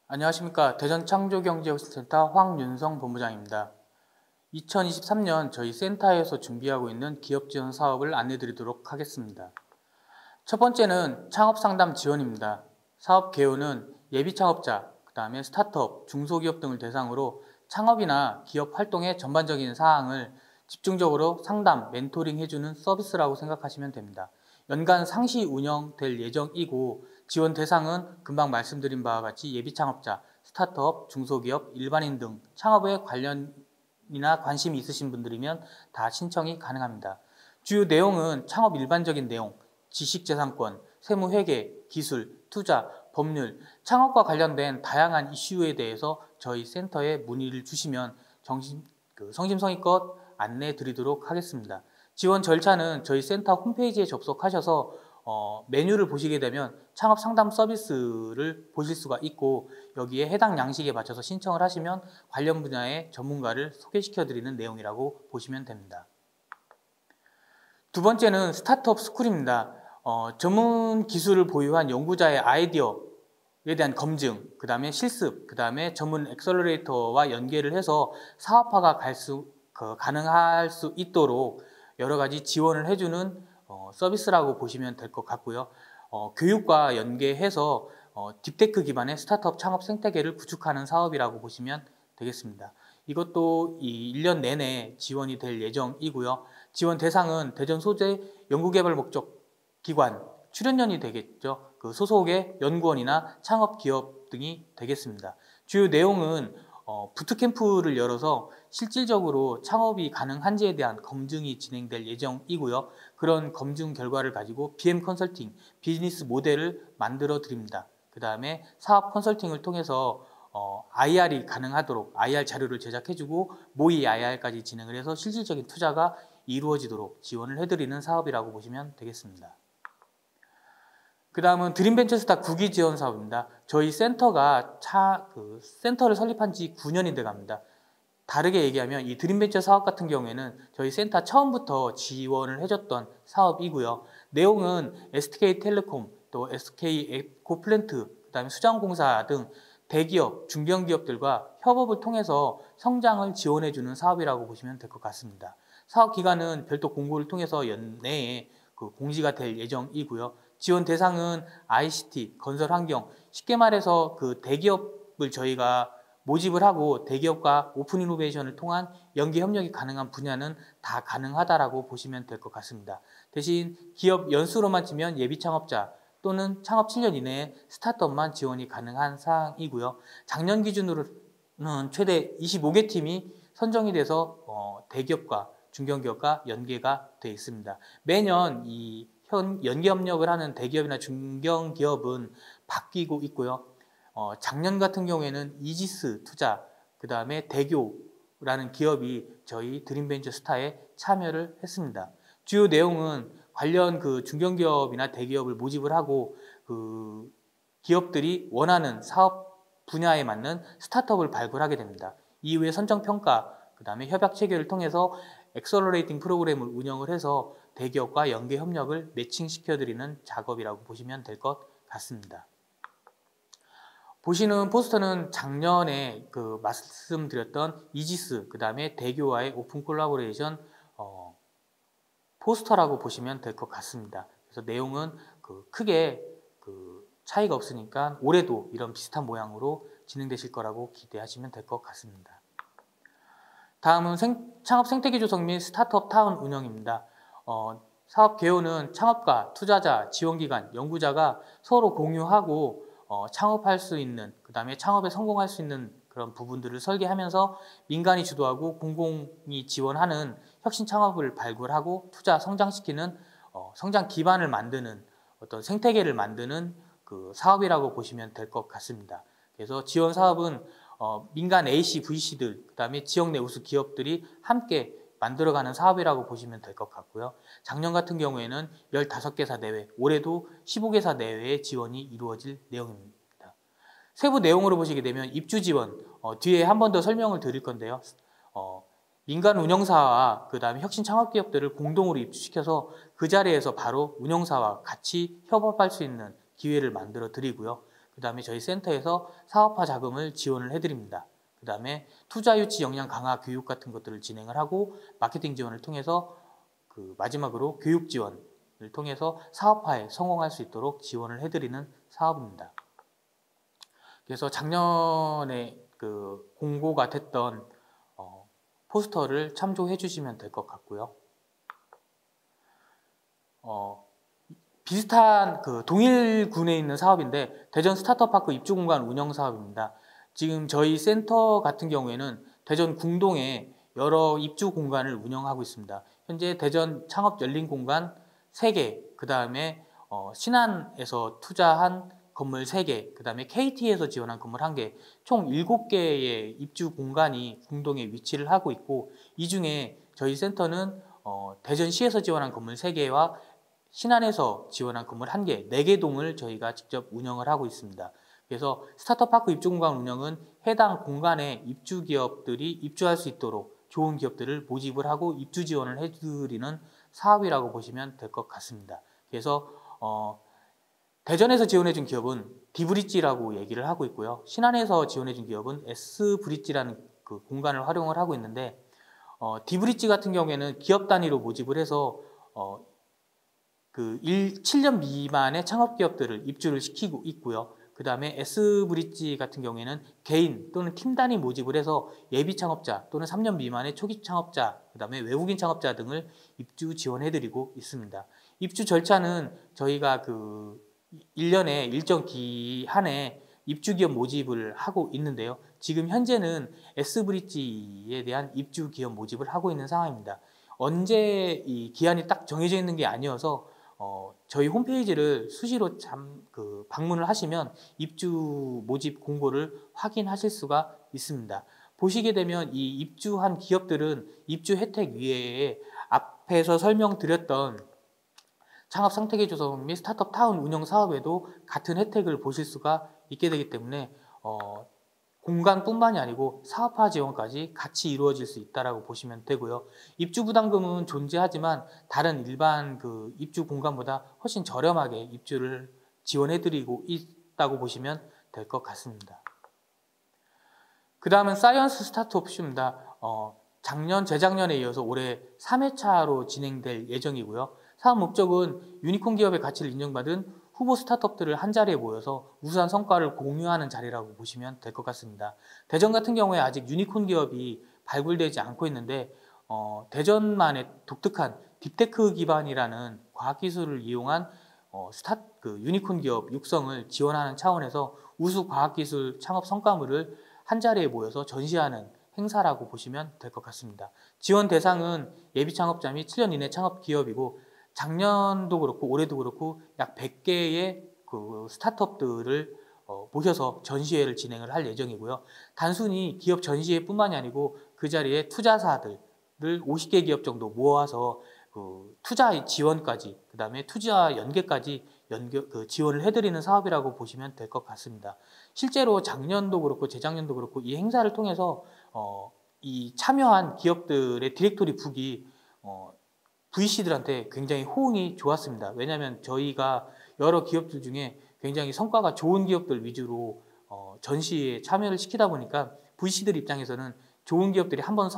안녕하십니까. 대전창조경제혁신센터 황윤성 본부장입니다. 2023년 저희 센터에서 준비하고 있는 기업지원 사업을 안내드리도록 하겠습니다. 첫 번째는 창업상담 지원입니다. 사업 개요는 예비창업자, 그 다음에 스타트업, 중소기업 등을 대상으로 창업이나 기업 활동의 전반적인 사항을 집중적으로 상담, 멘토링 해주는 서비스라고 생각하시면 됩니다. 연간 상시 운영될 예정이고 지원 대상은 금방 말씀드린 바와 같이 예비창업자, 스타트업, 중소기업, 일반인 등 창업에 관련이나 관심이 있으신 분들이면 다 신청이 가능합니다. 주요 내용은 창업 일반적인 내용, 지식재산권, 세무회계, 기술, 투자, 법률, 창업과 관련된 다양한 이슈에 대해서 저희 센터에 문의를 주시면 성심성의껏 안내 드리도록 하겠습니다. 지원 절차는 저희 센터 홈페이지에 접속하셔서 메뉴를 보시게 되면 창업 상담 서비스를 보실 수가 있고 여기에 해당 양식에 맞춰서 신청을 하시면 관련 분야의 전문가를 소개시켜 드리는 내용이라고 보시면 됩니다. 두 번째는 스타트업 스쿨입니다. 전문 기술을 보유한 연구자의 아이디어에 대한 검증, 그 다음에 실습, 그 다음에 전문 엑셀러레이터와 연계를 해서 사업화가 가능할 수 있도록 여러 가지 지원을 해주는 서비스라고 보시면 될 것 같고요. 교육과 연계해서 딥테크 기반의 스타트업 창업 생태계를 구축하는 사업이라고 보시면 되겠습니다. 이것도 이 1년 내내 지원이 될 예정이고요. 지원 대상은 대전 소재 연구개발 목적 기관, 출연연이 되겠죠. 그 소속의 연구원이나 창업기업 등이 되겠습니다. 주요 내용은 부트캠프를 열어서 실질적으로 창업이 가능한지에 대한 검증이 진행될 예정이고요. 그런 검증 결과를 가지고 BM 컨설팅, 비즈니스 모델을 만들어 드립니다. 그 다음에 사업 컨설팅을 통해서 IR이 가능하도록 IR 자료를 제작해주고 모의 IR까지 진행을 해서 실질적인 투자가 이루어지도록 지원을 해드리는 사업이라고 보시면 되겠습니다. 그 다음은 드림벤처스타 국위 지원 사업입니다. 저희 센터가 센터를 설립한 지 9년이 돼 갑니다. 다르게 얘기하면 이 드림벤처 사업 같은 경우에는 저희 센터 처음부터 지원을 해줬던 사업이고요. 내용은 SK텔레콤, 또 SK에코플랜트, 그 다음에 수자원공사 등 대기업, 중견기업들과 협업을 통해서 성장을 지원해주는 사업이라고 보시면 될 것 같습니다. 사업 기간은 별도 공고를 통해서 연내에 공지가 될 예정이고요. 지원 대상은 ICT, 건설환경, 쉽게 말해서 그 대기업을 저희가 모집을 하고 대기업과 오픈 이노베이션을 통한 연계 협력이 가능한 분야는 다 가능하다라고 보시면 될 것 같습니다. 대신 기업 연수로만 치면 예비 창업자 또는 창업 7년 이내에 스타트업만 지원이 가능한 사항이고요. 작년 기준으로는 최대 25개 팀이 선정이 돼서 대기업과 중견기업과 연계가 되어 있습니다. 매년 이 연계 협력을 하는 대기업이나 중견기업은 바뀌고 있고요. 작년 같은 경우에는 이지스 투자, 그 다음에 대교라는 기업이 저희 드림벤처 스타에 참여를 했습니다. 주요 내용은 관련 그 중견기업이나 대기업을 모집을 하고 그 기업들이 원하는 사업 분야에 맞는 스타트업을 발굴하게 됩니다. 이후에 선정평가, 그 다음에 협약 체결을 통해서 엑셀러레이팅 프로그램을 운영을 해서 대기업과 연계 협력을 매칭시켜드리는 작업이라고 보시면 될 것 같습니다. 보시는 포스터는 작년에 말씀드렸던 이지스, 그 다음에 대교와의 오픈 콜라보레이션 포스터라고 보시면 될 것 같습니다. 그래서 내용은 크게 차이가 없으니까 올해도 이런 비슷한 모양으로 진행되실 거라고 기대하시면 될 것 같습니다. 다음은 창업 생태계 조성 및 스타트업 타운 운영입니다. 사업 개요는 창업가, 투자자, 지원기관, 연구자가 서로 공유하고 창업할 수 있는, 그 다음에 창업에 성공할 수 있는 그런 부분들을 설계하면서 민간이 주도하고 공공이 지원하는 혁신 창업을 발굴하고 투자, 성장시키는 성장 기반을 만드는 어떤 생태계를 만드는 그 사업이라고 보시면 될 것 같습니다. 그래서 지원 사업은 민간 A씨, V씨들, 그 다음에 지역 내 우수 기업들이 함께 만들어가는 사업이라고 보시면 될 것 같고요. 작년 같은 경우에는 15개사 내외, 올해도 15개사 내외의 지원이 이루어질 내용입니다. 세부 내용으로 보시게 되면 입주 지원, 뒤에 한 번 더 설명을 드릴 건데요. 민간 운영사와 그 다음에 혁신 창업기업들을 공동으로 입주시켜서 그 자리에서 바로 운영사와 같이 협업할 수 있는 기회를 만들어 드리고요. 그 다음에 저희 센터에서 사업화 자금을 지원을 해드립니다. 그 다음에 투자 유치 역량 강화 교육 같은 것들을 진행을 하고 마케팅 지원을 통해서 마지막으로 교육 지원을 통해서 사업화에 성공할 수 있도록 지원을 해드리는 사업입니다. 그래서 작년에 공고가 됐던 포스터를 참조해 주시면 될 것 같고요. 비슷한 동일군에 있는 사업인데 대전 스타트업파크 입주공간 운영 사업입니다. 지금 저희 센터 같은 경우에는 대전 궁동에 여러 입주 공간을 운영하고 있습니다. 현재 대전 창업 열린 공간 3개, 그 다음에 신안에서 투자한 건물 3개, 그 다음에 KT에서 지원한 건물 1개, 총 7개의 입주 공간이 궁동에 위치를 하고 있고, 이 중에 저희 센터는 대전시에서 지원한 건물 3개와 신안에서 지원한 건물 1개, 4개 동을 저희가 직접 운영을 하고 있습니다. 그래서 스타트업파크 입주공간 운영은 해당 공간에 입주 기업들이 입주할 수 있도록 좋은 기업들을 모집을 하고 입주 지원을 해드리는 사업이라고 보시면 될 것 같습니다. 그래서 대전에서 지원해준 기업은 디브릿지라고 얘기를 하고 있고요. 신안에서 지원해준 기업은 S브릿지라는 공간을 활용을 하고 있는데, 디브릿지 같은 경우에는 기업 단위로 모집을 해서 7년 미만의 창업 기업들을 입주를 시키고 있고요. 그 다음에 S브릿지 같은 경우에는 개인 또는 팀 단위 모집을 해서 예비 창업자 또는 3년 미만의 초기 창업자, 그 다음에 외국인 창업자 등을 입주 지원해드리고 있습니다. 입주 절차는 저희가 1년에 일정 기한에 입주 기업 모집을 하고 있는데요. 지금 현재는 S브릿지에 대한 입주 기업 모집을 하고 있는 상황입니다. 언제 이 기한이 딱 정해져 있는 게 아니어서 저희 홈페이지를 수시로 방문을 하시면 입주 모집 공고를 확인하실 수가 있습니다. 보시게 되면 이 입주한 기업들은 입주 혜택 위에 앞에서 설명드렸던 창업 상태계 조성 및 스타트업 타운 운영 사업에도 같은 혜택을 보실 수가 있게 되기 때문에 공간뿐만이 아니고 사업화 지원까지 같이 이루어질 수 있다고 보시면 되고요. 입주 부담금은 존재하지만 다른 일반 입주 공간보다 훨씬 저렴하게 입주를 지원해드리고 있다고 보시면 될 것 같습니다. 그 다음은 사이언스 스타트업 슈입니다. 작년, 재작년에 이어서 올해 3회차로 진행될 예정이고요. 사업 목적은 유니콘 기업의 가치를 인정받은 후보 스타트업들을 한자리에 모여서 우수한 성과를 공유하는 자리라고 보시면 될 것 같습니다. 대전 같은 경우에 아직 유니콘 기업이 발굴되지 않고 있는데 대전만의 독특한 딥테크 기반이라는 과학기술을 이용한 유니콘 기업 육성을 지원하는 차원에서 우수 과학기술 창업 성과물을 한자리에 모여서 전시하는 행사라고 보시면 될 것 같습니다. 지원 대상은 예비 창업자 및 7년 이내 창업 기업이고, 작년도 그렇고 올해도 그렇고 약 100개의 스타트업들을 모셔서 전시회를 진행을 할 예정이고요. 단순히 기업 전시회뿐만이 아니고 그 자리에 투자사들을 50개 기업 정도 모아서 투자 지원까지, 그 다음에 투자 연계까지 지원을 해드리는 사업이라고 보시면 될 것 같습니다. 실제로 작년도 그렇고 재작년도 그렇고 이 행사를 통해서 이 참여한 기업들의 디렉토리 북이 VC들한테 굉장히 호응이 좋았습니다. 왜냐하면 저희가 여러 기업들 중에 굉장히 성과가 좋은 기업들 위주로 전시에 참여를 시키다 보니까 VC들 입장에서는 좋은 기업들이 한번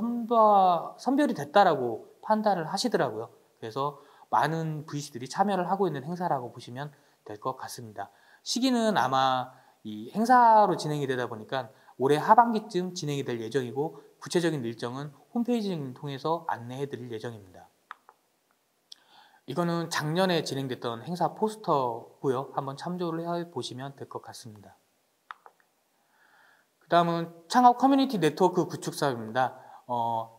선별이 됐다라고 판단을 하시더라고요. 그래서 많은 VC들이 참여를 하고 있는 행사라고 보시면 될 것 같습니다. 시기는 아마 이 행사로 진행이 되다 보니까 올해 하반기쯤 진행이 될 예정이고, 구체적인 일정은 홈페이지를 통해서 안내해 드릴 예정입니다. 이거는 작년에 진행됐던 행사 포스터고요. 한번 참조를 해보시면 될 것 같습니다. 그 다음은 창업 커뮤니티 네트워크 구축 사업입니다.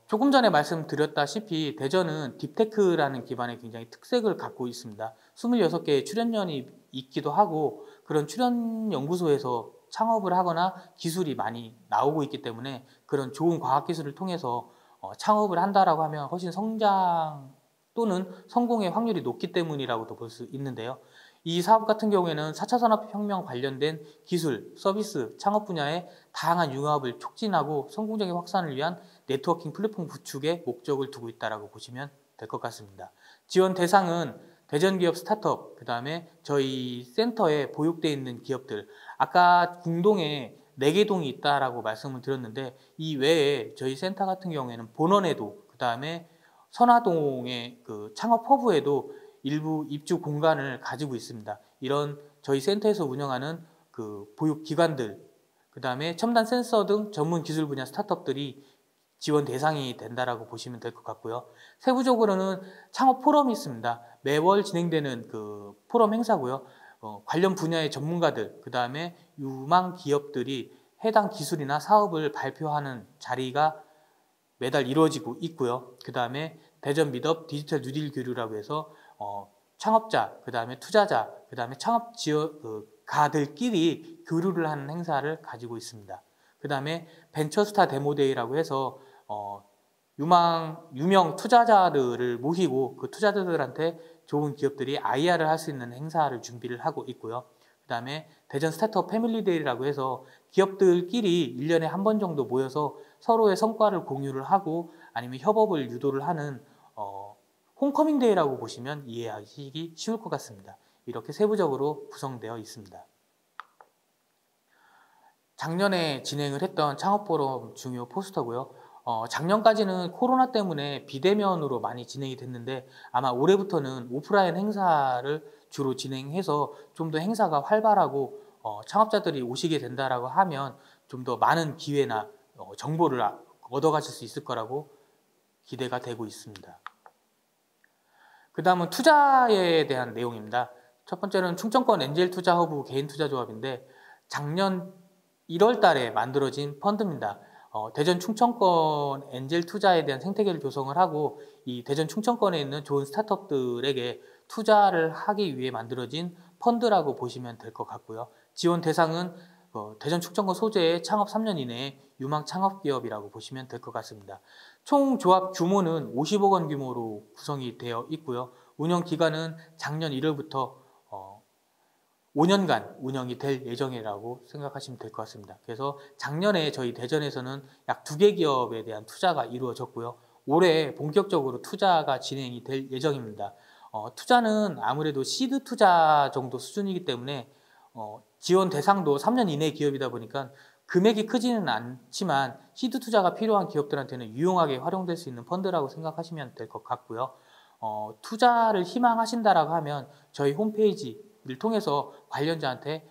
조금 전에 말씀드렸다시피 대전은 딥테크라는 기반의 굉장히 특색을 갖고 있습니다. 26개의 출연연이 있기도 하고, 그런 출연연구소에서 창업을 하거나 기술이 많이 나오고 있기 때문에 그런 좋은 과학기술을 통해서 창업을 한다라고 하면 훨씬 성장 또는 성공의 확률이 높기 때문이라고도 볼 수 있는데요. 이 사업 같은 경우에는 4차 산업혁명 관련된 기술, 서비스, 창업 분야의 다양한 융합을 촉진하고 성공적인 확산을 위한 네트워킹 플랫폼 구축에 목적을 두고 있다고 보시면 될 것 같습니다. 지원 대상은 대전기업 스타트업, 그 다음에 저희 센터에 보육되어 있는 기업들, 아까 궁동에 4개 동이 있다라고 말씀을 드렸는데 이 외에 저희 센터 같은 경우에는 본원에도, 그 다음에 선화동의 그 창업 허브에도 일부 입주 공간을 가지고 있습니다. 이런 저희 센터에서 운영하는 그 보육기관들, 그 다음에 첨단 센서 등 전문 기술 분야 스타트업들이 지원 대상이 된다라고 보시면 될 것 같고요. 세부적으로는 창업 포럼이 있습니다. 매월 진행되는 그 포럼 행사고요. 관련 분야의 전문가들, 그 다음에 유망 기업들이 해당 기술이나 사업을 발표하는 자리가 매달 이루어지고 있고요. 그 다음에 대전 미덥 디지털 뉴딜 교류라고 해서 창업자, 그 다음에 투자자, 그 다음에 창업 가들끼리 교류를 하는 행사를 가지고 있습니다. 그 다음에 벤처스타 데모데이라고 해서 유명 투자자들을 모시고 그 투자자들한테 좋은 기업들이 IR을 할 수 있는 행사를 준비를 하고 있고요. 그 다음에 대전 스타트업 패밀리데이라고 해서 기업들끼리 1년에 한 번 정도 모여서 서로의 성과를 공유를 하고 아니면 협업을 유도를 하는 홈커밍 데이라고 보시면 이해하시기 쉬울 것 같습니다. 이렇게 세부적으로 구성되어 있습니다. 작년에 진행을 했던 창업포럼 중요 포스터고요. 작년까지는 코로나 때문에 비대면으로 많이 진행이 됐는데 아마 올해부터는 오프라인 행사를 주로 진행해서 좀 더 행사가 활발하고 창업자들이 오시게 된다라고 하면 좀 더 많은 기회나 정보를 얻어가실 수 있을 거라고 기대가 되고 있습니다. 그 다음은 투자에 대한 내용입니다. 첫 번째는 충청권 엔젤 투자 허브 개인 투자 조합인데 작년 1월 달에 만들어진 펀드입니다. 대전 충청권 엔젤 투자에 대한 생태계를 조성을 하고 이 대전 충청권에 있는 좋은 스타트업들에게 투자를 하기 위해 만들어진 펀드라고 보시면 될 것 같고요. 지원 대상은 대전 충청권 소재의 창업 3년 이내에 유망 창업기업이라고 보시면 될 것 같습니다. 총 조합 규모는 50억 원 규모로 구성이 되어 있고요. 운영 기간은 작년 1월부터 5년간 운영이 될 예정이라고 생각하시면 될 것 같습니다. 그래서 작년에 저희 대전에서는 약 2개 기업에 대한 투자가 이루어졌고요. 올해 본격적으로 투자가 진행이 될 예정입니다. 투자는 아무래도 시드 투자 정도 수준이기 때문에 지원 대상도 3년 이내 기업이다 보니까 금액이 크지는 않지만 시드 투자가 필요한 기업들한테는 유용하게 활용될 수 있는 펀드라고 생각하시면 될 것 같고요. 투자를 희망하신다라고 하면 저희 홈페이지를 통해서 관련자한테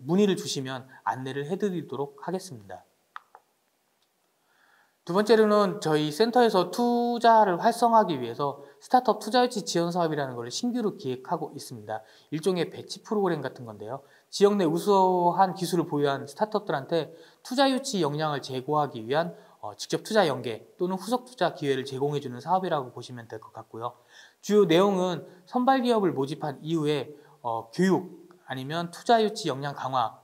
문의를 주시면 안내를 해드리도록 하겠습니다. 두 번째로는 저희 센터에서 투자를 활성화하기 위해서 스타트업 투자유치 지원 사업이라는 걸 신규로 기획하고 있습니다. 일종의 배치 프로그램 같은 건데요. 지역 내 우수한 기술을 보유한 스타트업들한테 투자유치 역량을 제고하기 위한 직접 투자 연계 또는 후속 투자 기회를 제공해주는 사업이라고 보시면 될 것 같고요. 주요 내용은 선발 기업을 모집한 이후에 교육 아니면 투자유치 역량 강화,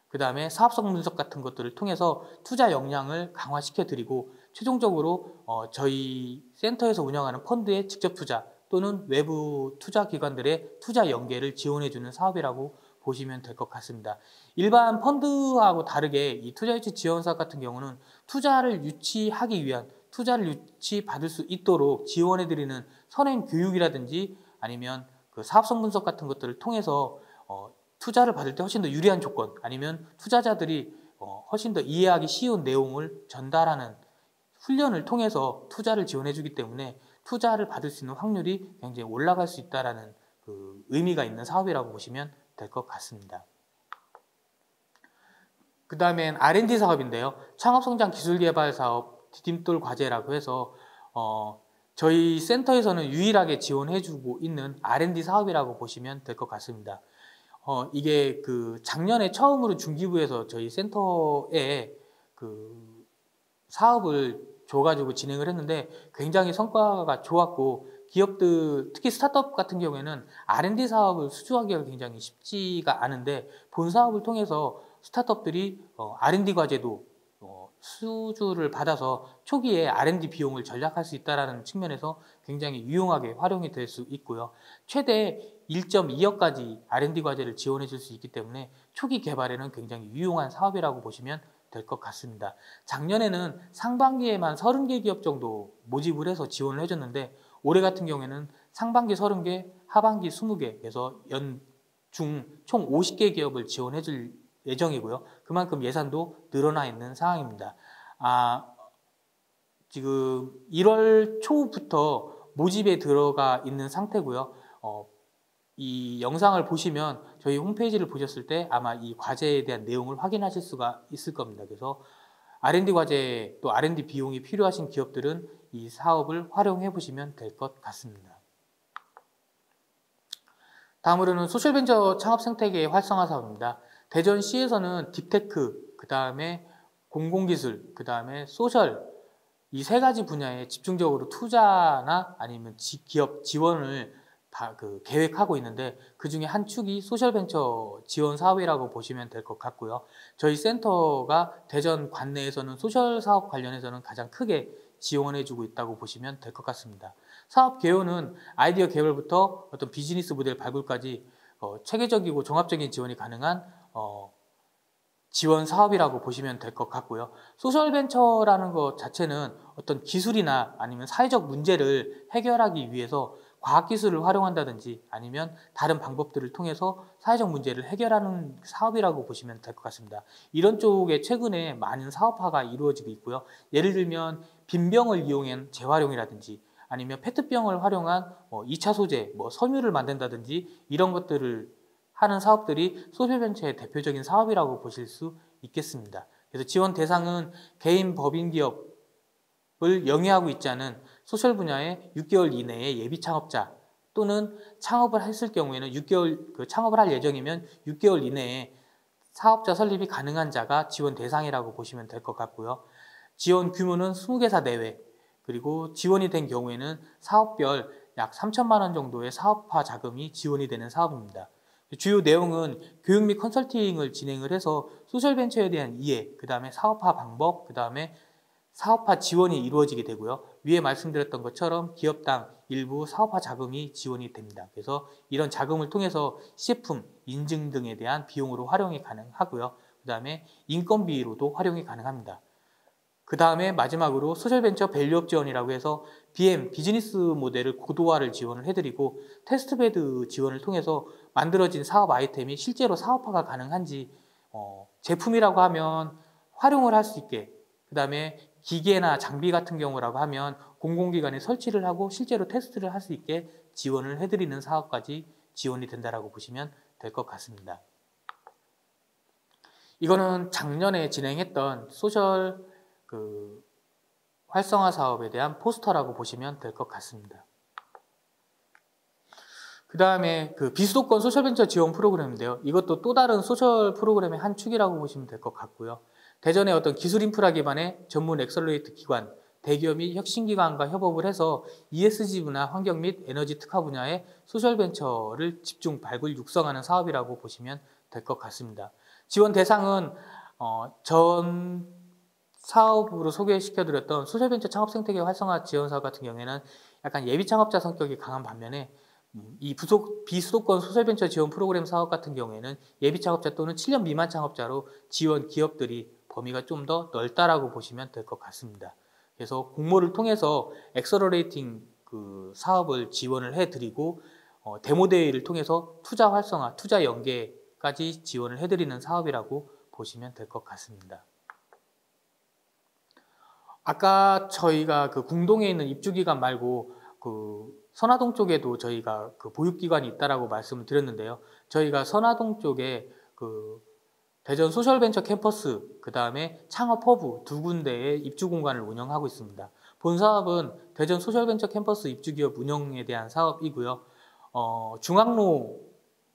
그 다음에 사업성 분석 같은 것들을 통해서 투자 역량을 강화시켜 드리고 최종적으로 저희 센터에서 운영하는 펀드의 직접 투자 또는 외부 투자 기관들의 투자 연계를 지원해 주는 사업이라고 보시면 될 것 같습니다. 일반 펀드하고 다르게 이 투자유치 지원 사업 같은 경우는 투자를 유치하기 위한 투자를 유치받을 수 있도록 지원해 드리는 선행 교육이라든지 아니면 그 사업성 분석 같은 것들을 통해서 투자를 받을 때 훨씬 더 유리한 조건 아니면 투자자들이 훨씬 더 이해하기 쉬운 내용을 전달하는 훈련을 통해서 투자를 지원해 주기 때문에 투자를 받을 수 있는 확률이 굉장히 올라갈 수 있다는 그 의미가 있는 사업이라고 보시면 될 것 같습니다. 그 다음엔 R&D 사업인데요. 창업성장 기술개발 사업 디딤돌 과제라고 해서 저희 센터에서는 유일하게 지원해 주고 있는 R&D 사업이라고 보시면 될 것 같습니다. 이게 그 작년에 처음으로 중기부에서 저희 센터에 그 사업을 줘가지고 진행을 했는데 굉장히 성과가 좋았고 기업들 특히 스타트업 같은 경우에는 R&D 사업을 수주하기가 굉장히 쉽지가 않은데 본 사업을 통해서 스타트업들이 R&D 과제도 수주를 받아서 초기에 R&D 비용을 절약할 수 있다는 측면에서 굉장히 유용하게 활용이 될 수 있고요. 최대 1.2억까지 R&D 과제를 지원해 줄 수 있기 때문에 초기 개발에는 굉장히 유용한 사업이라고 보시면 될 것 같습니다. 작년에는 상반기에만 30개 기업 정도 모집을 해서 지원을 해줬는데 올해 같은 경우에는 상반기 30개, 하반기 20개, 그래서 중 총 50개 기업을 지원해 줄 예정이고요. 그만큼 예산도 늘어나 있는 상황입니다. 지금 1월 초부터 모집에 들어가 있는 상태고요. 이 영상을 보시면 저희 홈페이지를 보셨을 때 아마 이 과제에 대한 내용을 확인하실 수가 있을 겁니다. 그래서 R&D 과제 또 R&D 비용이 필요하신 기업들은 이 사업을 활용해 보시면 될 것 같습니다. 다음으로는 소셜벤처 창업 생태계 활성화 사업입니다. 대전시에서는 딥테크, 그 다음에 공공기술, 그 다음에 소셜 이 세 가지 분야에 집중적으로 투자나 아니면 기업 지원을 계획하고 있는데 그 중에 한 축이 소셜벤처 지원 사업이라고 보시면 될 것 같고요. 저희 센터가 대전 관내에서는 소셜 사업 관련해서는 가장 크게 지원해주고 있다고 보시면 될 것 같습니다. 사업 개요는 아이디어 개발부터 어떤 비즈니스 모델 발굴까지 체계적이고 종합적인 지원이 가능한 지원 사업이라고 보시면 될 것 같고요. 소셜벤처라는 것 자체는 어떤 기술이나 아니면 사회적 문제를 해결하기 위해서 과학기술을 활용한다든지 아니면 다른 방법들을 통해서 사회적 문제를 해결하는 사업이라고 보시면 될 것 같습니다. 이런 쪽에 최근에 많은 사업화가 이루어지고 있고요. 예를 들면 빈병을 이용한 재활용이라든지 아니면 페트병을 활용한 2차 소재, 섬유를 만든다든지 이런 것들을 하는 사업들이 소셜벤처의 대표적인 사업이라고 보실 수 있겠습니다. 그래서 지원 대상은 개인 법인 기업을 영위하고 있지 않은 소셜 분야의 6개월 이내의 예비 창업자 또는 창업을 했을 경우에는 6개월 창업을 할 예정이면 6개월 이내에 사업자 설립이 가능한 자가 지원 대상이라고 보시면 될 것 같고요. 지원 규모는 20개사 내외, 그리고 지원이 된 경우에는 사업별 약 3천만 원 정도의 사업화 자금이 지원이 되는 사업입니다. 주요 내용은 교육 및 컨설팅을 진행을 해서 소셜벤처에 대한 이해, 그 다음에 사업화 방법, 그 다음에 사업화 지원이 이루어지게 되고요. 위에 말씀드렸던 것처럼 기업당 일부 사업화 자금이 지원이 됩니다. 그래서 이런 자금을 통해서 시제품, 인증 등에 대한 비용으로 활용이 가능하고요. 그 다음에 인건비로도 활용이 가능합니다. 그 다음에 마지막으로 소셜벤처 밸류업 지원이라고 해서 BM, 비즈니스 모델을 고도화를 지원을 해드리고 테스트베드 지원을 통해서 만들어진 사업 아이템이 실제로 사업화가 가능한지 제품이라고 하면 활용을 할 수 있게, 그 다음에 기계나 장비 같은 경우라고 하면 공공기관에 설치를 하고 실제로 테스트를 할 수 있게 지원을 해드리는 사업까지 지원이 된다라고 보시면 될 것 같습니다. 이거는 작년에 진행했던 소셜 활성화 사업에 대한 포스터라고 보시면 될 것 같습니다. 그 다음에 비수도권 소셜벤처 지원 프로그램인데요. 이것도 또 다른 소셜 프로그램의 한 축이라고 보시면 될 것 같고요. 대전의 어떤 기술 인프라 기반의 전문 엑셀러레이트 기관, 대기업 및 혁신기관과 협업을 해서 ESG 분야, 환경 및 에너지 특화 분야의 소셜벤처를 집중 발굴 육성하는 사업이라고 보시면 될 것 같습니다. 지원 대상은 전 사업으로 소개시켜드렸던 소셜벤처 창업생태계 활성화 지원 사업 같은 경우에는 약간 예비 창업자 성격이 강한 반면에 이 비수도권 소셜벤처 지원 프로그램 사업 같은 경우에는 예비 창업자 또는 7년 미만 창업자로 지원 기업들이 범위가 좀 더 넓다라고 보시면 될 것 같습니다. 그래서 공모를 통해서 엑셀러레이팅 사업을 지원을 해드리고 데모데이를 통해서 투자 활성화, 투자 연계까지 지원을 해드리는 사업이라고 보시면 될 것 같습니다. 아까 저희가 궁동에 있는 입주기관 말고 선화동 쪽에도 저희가 보육기관이 있다라고 말씀을 드렸는데요. 저희가 선화동 쪽에 대전 소셜벤처 캠퍼스, 그 다음에 창업허브 두 군데의 입주 공간을 운영하고 있습니다. 본 사업은 대전 소셜벤처 캠퍼스 입주기업 운영에 대한 사업이고요. 중앙로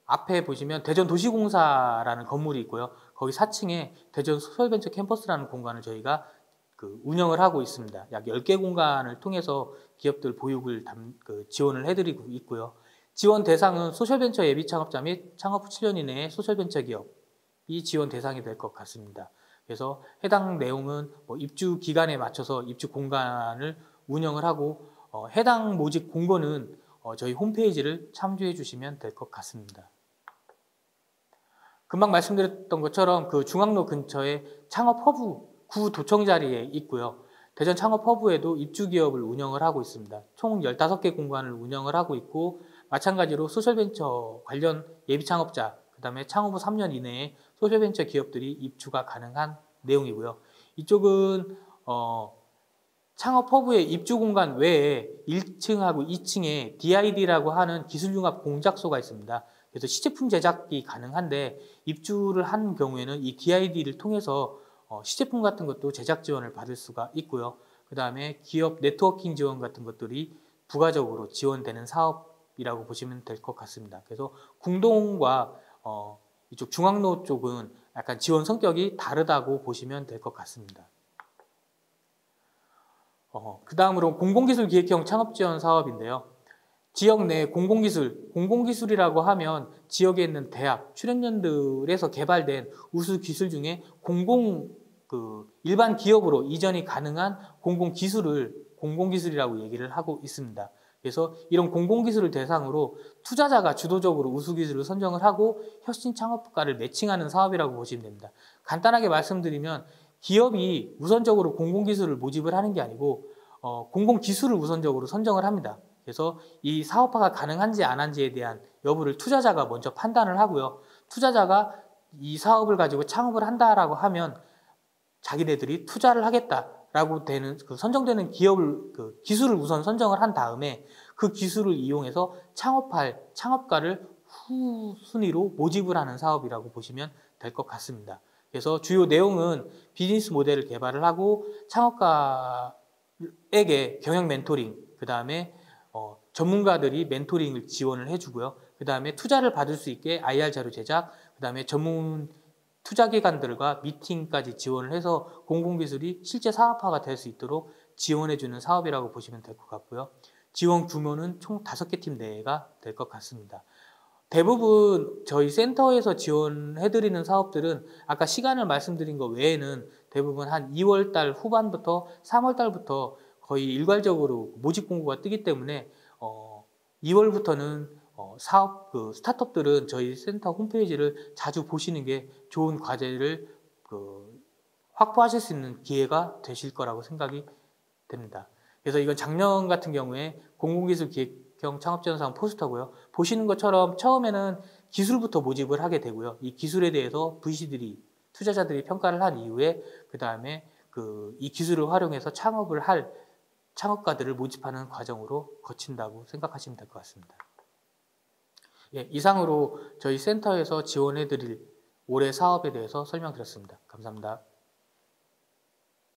앞에 보시면 대전도시공사라는 건물이 있고요. 거기 4층에 대전 소셜벤처 캠퍼스라는 공간을 저희가 운영을 하고 있습니다. 약 10개 공간을 통해서 기업들 보육을 지원을 해드리고 있고요. 지원 대상은 소셜벤처 예비 창업자 및 창업 후 7년 이내의 소셜벤처 기업이 지원 대상이 될 것 같습니다. 그래서 해당 내용은 입주 기간에 맞춰서 입주 공간을 운영을 하고 해당 모집 공고는 저희 홈페이지를 참조해 주시면 될 것 같습니다. 금방 말씀드렸던 것처럼 중앙로 근처에 창업 허브 구 도청 자리에 있고요. 대전 창업허브에도 입주기업을 운영을 하고 있습니다. 총 15개 공간을 운영을 하고 있고 마찬가지로 소셜벤처 관련 예비창업자, 그 다음에 창업 후 3년 이내에 소셜벤처 기업들이 입주가 가능한 내용이고요. 이쪽은 창업허브의 입주 공간 외에 1층하고 2층에 DID라고 하는 기술융합 공작소가 있습니다. 그래서 시제품 제작이 가능한데 입주를 한 경우에는 이 DID를 통해서 시제품 같은 것도 제작 지원을 받을 수가 있고요. 그 다음에 기업 네트워킹 지원 같은 것들이 부가적으로 지원되는 사업이라고 보시면 될 것 같습니다. 그래서 궁동과 이쪽 중앙로 쪽은 약간 지원 성격이 다르다고 보시면 될 것 같습니다. 그 다음으로 공공기술기획형 창업지원 사업인데요. 지역 내 공공기술이라고 하면 지역에 있는 대학, 출연연들에서 개발된 우수 기술 중에 일반 기업으로 이전이 가능한 공공기술을 공공기술이라고 얘기를 하고 있습니다. 그래서 이런 공공기술을 대상으로 투자자가 주도적으로 우수기술을 선정을 하고 혁신 창업가를 매칭하는 사업이라고 보시면 됩니다. 간단하게 말씀드리면 기업이 우선적으로 공공기술을 모집을 하는 게 아니고 공공기술을 우선적으로 선정을 합니다. 그래서 이 사업화가 가능한지 안 한지에 대한 여부를 투자자가 먼저 판단을 하고요. 투자자가 이 사업을 가지고 창업을 한다라고 하면 자기네들이 투자를 하겠다라고 되는 선정되는 기업을 기술을 우선 선정을 한 다음에 그 기술을 이용해서 창업할 창업가를 후순위로 모집을 하는 사업이라고 보시면 될 것 같습니다. 그래서 주요 내용은 비즈니스 모델을 개발을 하고 창업가에게 경영 멘토링, 그 다음에 전문가들이 멘토링을 지원을 해주고요. 그 다음에 투자를 받을 수 있게 IR 자료 제작, 그 다음에 전문 투자기관들과 미팅까지 지원을 해서 공공기술이 실제 사업화가 될 수 있도록 지원해주는 사업이라고 보시면 될 것 같고요. 지원 규모는 총 5개 팀 내가 될 것 같습니다. 대부분 저희 센터에서 지원해드리는 사업들은 아까 시간을 말씀드린 것 외에는 대부분 한 2월달 후반부터 3월달부터 거의 일괄적으로 모집 공고가 뜨기 때문에 2월부터는 스타트업들은 저희 센터 홈페이지를 자주 보시는 게 좋은 과제를 확보하실 수 있는 기회가 되실 거라고 생각이 됩니다. 그래서 이건 작년 같은 경우에 공공기술 기획형 창업지원 사업 포스터고요. 보시는 것처럼 처음에는 기술부터 모집을 하게 되고요. 이 기술에 대해서 VC들이 투자자들이 평가를 한 이후에 그 다음에 이 기술을 활용해서 창업을 할 창업가들을 모집하는 과정으로 거친다고 생각하시면 될 것 같습니다. 예, 이상으로 저희 센터에서 지원해드릴 올해 사업에 대해서 설명드렸습니다. 감사합니다.